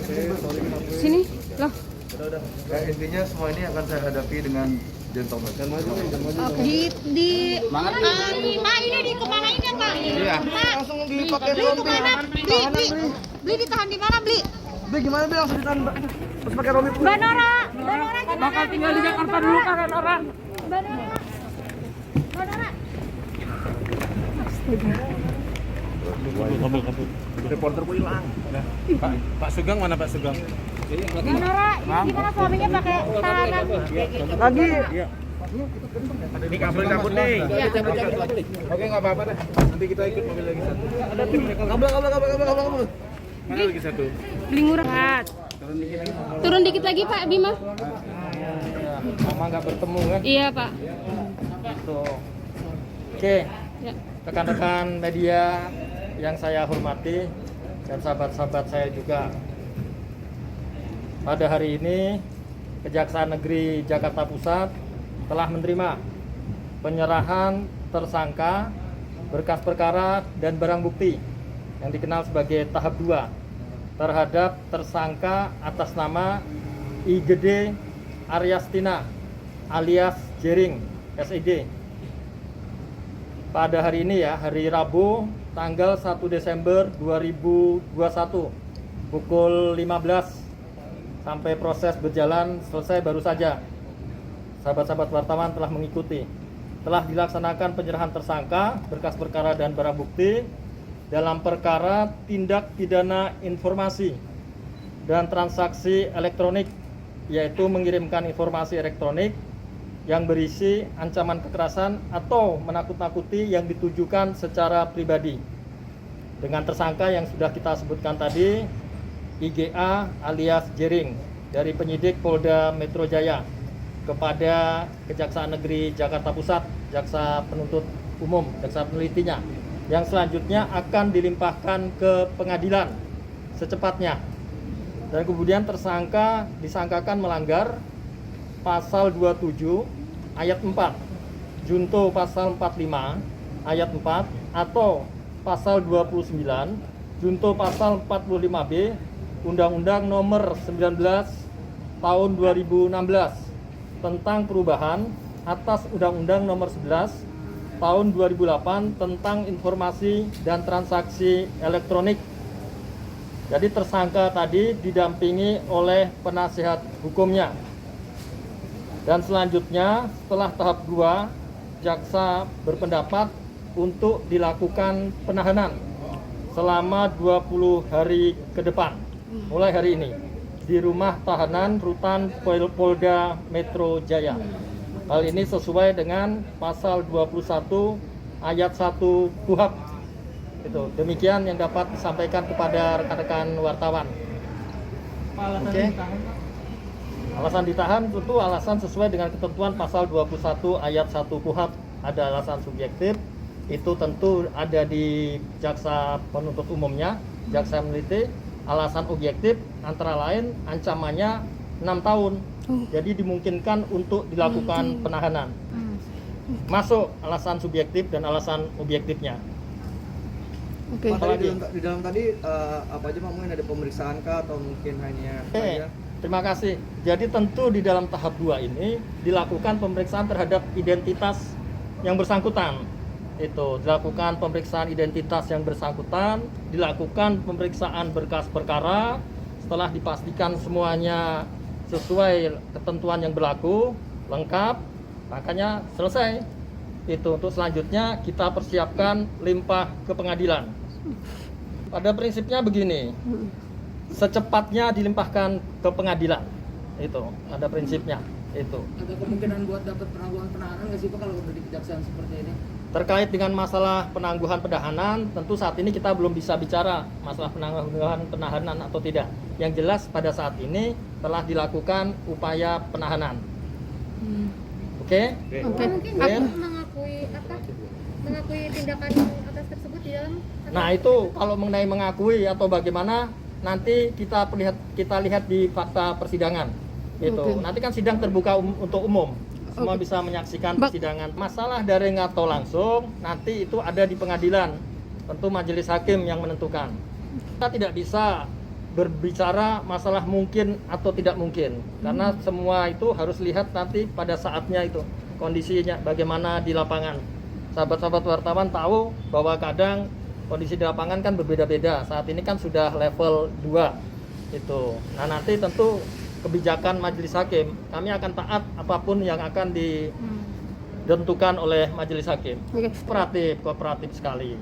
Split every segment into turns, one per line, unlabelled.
Sini, loh.
Udah. Ya, intinya semua ini akan saya hadapi dengan gentleman.
Pak, ini di kemana ini Pak?
Iya.
Pak,
Langsung dipakai
beli kemana? Beli ditahan di mana beli?
Beli gimana beli langsung ditahan terus pakai Romi.
Mbak Nora gimana?
Bakal tinggal di Jakarta dulu kan orang.
Mbak Nora.
Reporter pun hilang.
Pak Sugeng mana Pak Sugeng?
Mbak Nora, ini gimana suaminya pakai tahanan?
Lagi.
Ini kabel nih.
Oke, enggak apa-apa deh. Nanti kita ikut mobil lagi satu. Ada tim. Kabel.
Mana lagi satu?
Beli murah. Turun dikit lagi Pak Bima.
Lama nggak bertemu kan?
Iya Pak.
Tuh. Oke,
Ya.
rekan-rekan media yang saya hormati dan sahabat-sahabat saya juga. Pada hari ini Kejaksaan Negeri Jakarta Pusat telah menerima penyerahan tersangka, berkas perkara dan barang bukti yang dikenal sebagai tahap 2 terhadap tersangka atas nama IGD Aryastina alias Jering SID. Pada hari ini ya, hari Rabu tanggal 1 Desember 2021 pukul 15 sampai proses berjalan selesai baru saja. Sahabat-sahabat wartawan telah mengikuti. Telah dilaksanakan penyerahan tersangka, berkas perkara dan barang bukti dalam perkara tindak pidana informasi dan transaksi elektronik, yaitu mengirimkan informasi elektronik yang berisi ancaman kekerasan atau menakut-nakuti yang ditujukan secara pribadi. Dengan tersangka yang sudah kita sebutkan tadi, IGA alias Jering dari penyidik Polda Metro Jaya kepada Kejaksaan Negeri Jakarta Pusat, Jaksa Penuntut Umum, Jaksa Penelitinya, yang selanjutnya akan dilimpahkan ke pengadilan secepatnya. Dan kemudian tersangka disangkakan melanggar pasal 27 ayat 4, junto pasal 45 ayat 4 atau pasal 29 junto pasal 45B Undang-Undang Nomor 19 Tahun 2016 tentang perubahan atas Undang-Undang Nomor 11 Tahun 2008 tentang informasi dan transaksi elektronik. Jadi tersangka tadi didampingi oleh penasihat hukumnya. Dan selanjutnya setelah tahap 2, jaksa berpendapat untuk dilakukan penahanan selama 20 hari ke depan mulai hari ini di rumah tahanan rutan Polda Metro Jaya. Hal ini sesuai dengan pasal 21 ayat 1 KUHP. Itu demikian yang dapat disampaikan kepada rekan-rekan wartawan. Oke. Alasan ditahan tentu alasan sesuai dengan ketentuan pasal 21 ayat 1 KUHP. Ada alasan subjektif, itu tentu ada di jaksa penuntut umumnya, jaksa peneliti. Alasan objektif antara lain ancamannya 6 tahun. Jadi dimungkinkan untuk dilakukan penahanan. Masuk alasan subjektif dan alasan objektifnya.
Oke.
Di dalam tadi apa aja Pak, mungkin ada pemeriksaan kah atau mungkin hanya
Oke, terima kasih. Jadi tentu di dalam tahap 2 ini dilakukan pemeriksaan terhadap identitas yang bersangkutan. Itu dilakukan pemeriksaan identitas yang bersangkutan, dilakukan pemeriksaan berkas perkara. Setelah dipastikan semuanya sesuai ketentuan yang berlaku, lengkap, makanya selesai. Itu untuk selanjutnya kita persiapkan limpah ke pengadilan. Pada prinsipnya begini, secepatnya dilimpahkan ke pengadilan. Itu ada prinsipnya. Itu.
Ada kemungkinan buat dapat penangguhan penahanan nggak sih Pak kalau udah di kejaksaan seperti ini?
Terkait dengan masalah penangguhan penahanan, tentu saat ini kita belum bisa bicara masalah penangguhan penahanan atau tidak. Yang jelas pada saat ini telah dilakukan upaya penahanan. Oke?
Mungkin
Clear?
mengakui tindakan atas tersebut di dalam.
Nah itu kalau mengenai mengakui atau bagaimana nanti kita lihat di fakta persidangan. Itu nanti kan sidang terbuka untuk umum. Semua bisa menyaksikan persidangan. Masalah daring atau langsung nanti itu ada di pengadilan. Tentu majelis hakim yang menentukan. Kita tidak bisa berbicara masalah mungkin atau tidak mungkin, karena semua itu harus lihat nanti pada saatnya itu kondisinya bagaimana di lapangan. Sahabat-sahabat wartawan tahu bahwa kadang kondisi di lapangan kan berbeda-beda. Saat ini kan sudah level 2 itu. Nah, nanti tentu kebijakan majelis hakim kami akan taat apapun yang akan ditentukan oleh majelis hakim.
Oke.
Kooperatif sekali.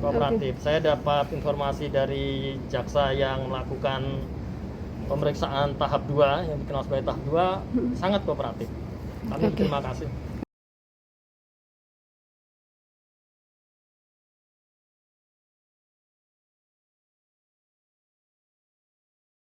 Kooperatif. Saya dapat informasi dari jaksa yang melakukan pemeriksaan tahap 2 yang dikenal sebagai tahap 2 sangat kooperatif. Kami
Oke.
terima kasih.